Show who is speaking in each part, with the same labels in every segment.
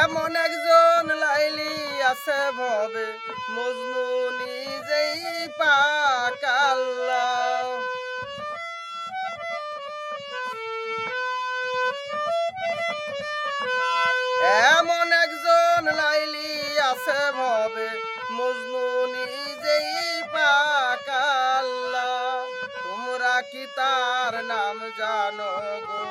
Speaker 1: এমন একজন লাইলি আছে ভবে মজনু নিজেই পাক আল্লাহ। এমন একজন লাইলি আছে ভবে মজনু নিজেই পাক আল্লাহ। তোমরা কি তার নাম জানো গো?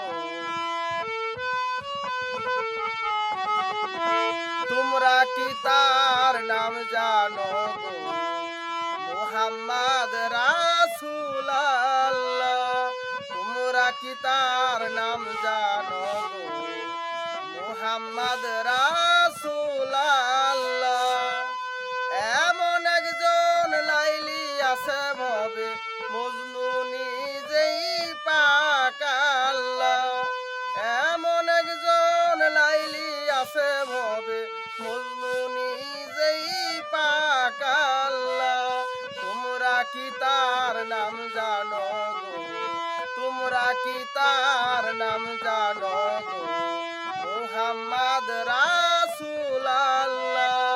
Speaker 1: তোমরা কি তার নাম জানো গো? মুহাম্মদ রাসূল আল্লাহ। তোমরা কি তার নাম জানো গো? মুহাম্মদ রাসূল আল্লাহ। এমন একজন লাইলি আছে ভবে মজনু নিজেই পাক আল্লাহ। এমন একজন লাইলি আছে ভবে মজনু নিজেই পাক আল্লাহ। তোমরা কি তার নাম জানো গো? তোমরা কি তার নাম জানো গো? মুহাম্মদ রাসূল আল্লাহ।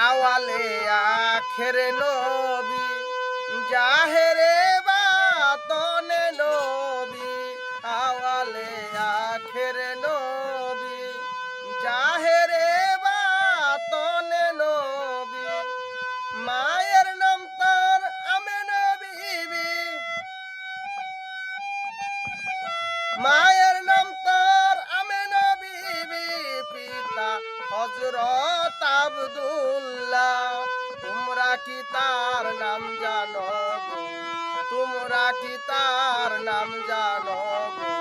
Speaker 1: আওয়ালে আখেরে নবী, জাহেরে বাতনে নবী। আওয়ালে আখেরে নবী, জাহেরে বাতনে নবী। মায়ের নাম তার আমেনা বিবি, মায়ের নাম তার আমেনা বিবি। পিতা হযরত আব্দুল্লাহ। তোমরা কি তার নাম জানো গো? তোমরা কি তার নাম জানো গো?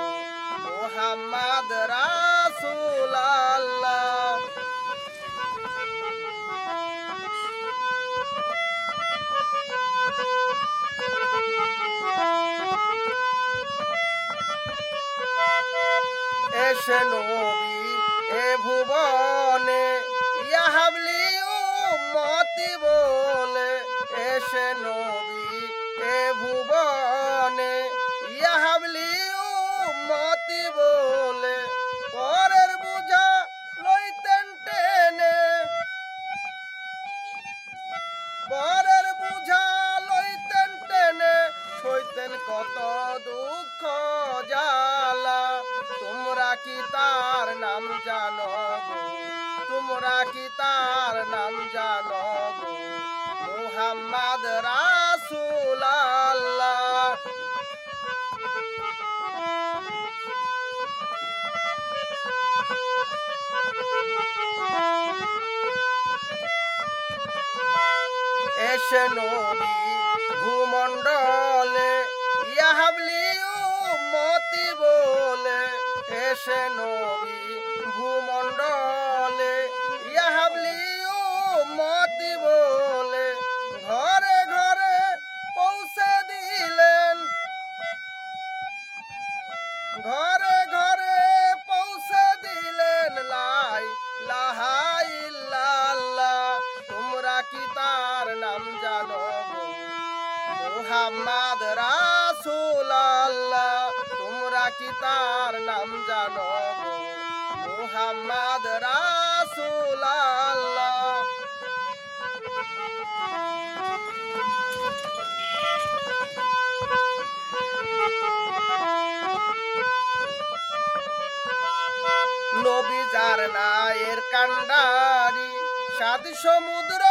Speaker 1: মুহাম্মদ রাসূল আল্লাহ। এসে নবী এ ভুবনে ইয়াহাবলি উম্মতি বলে। এসে নবী এ ভুবনে ইয়াহাবলি উম্মতি বলে। পরের বুঝা লইতেন টেনে, পরের বুঝা লইতেন টেনে। সইতেন কত দুঃখ জ্বালা। তোমরা কি তার নাম জানো গো? তোমরা কি তার নাম জানো গো? মুহাম্মদ রাসূল আল্লাহ। এসে নবী ভূমণ্ডলে ইয়াহাবলি উম্মতি বলে। এসে নবী ভূমণ্ডলে ইয়াহাবলি উম্মতি বলে। ঘরে ঘরে পৌঁছে দিলেন, ঘরে ঘরে পৌঁছে দিলেন লা ইলাহা ইল্লাল্লাহ। তোমরা কি তার নাম জানো গো? মুহাম্মদ রাসূল আল্লাহ। তোমরা কি তার নাম জানো গো? মুহাম্মদ রাসূল আল্লাহ। নবী যার নায়ের কান্ডারি, সাত সমুদ্র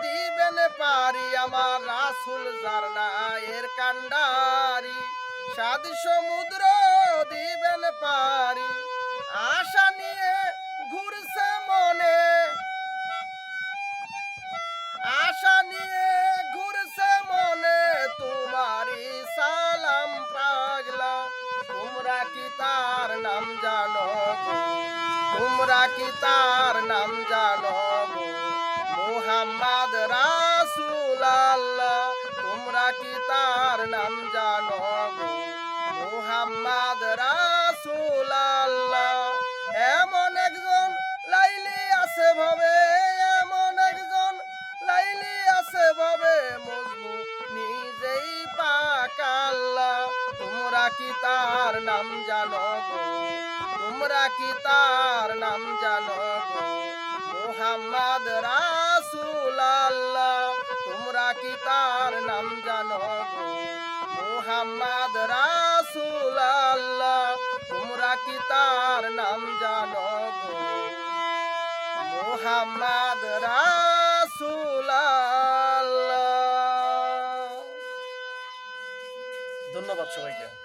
Speaker 1: দিবেন পারি। আমার রাসূল যার নায়ের কান্ডারি, সাত সমুদ্র দিবেন পারি। আশা নিয়ে ঘুরছে মনে, আশা নিয়ে ঘুরছে মনে। তোমারি সালাম পাগলা। তোমরা কি তার নাম জানো গো? তোমরা কি তার নাম জানো গো? মুহাম্মদ রাসূল আল্লাহ। তোমরা কি তার নাম জানো গো? মুহাম্মদ রাসূল আল্লাহ। এমন একজন লাইলি আছে ভবে তোমরা কি তার নাম জানো গো তোমরা কি তার নাম জানো গো মুহাম্মদ রাসূল আল্লাহ তোমরা কি তার নাম জানো গো মুহাম্মদ রাসূল আল্লাহ তোমরা কি তার নাম জানো গো মুহাম্মদ রাসূল আল্লাহ। ধন্যবাদ সবাইকে।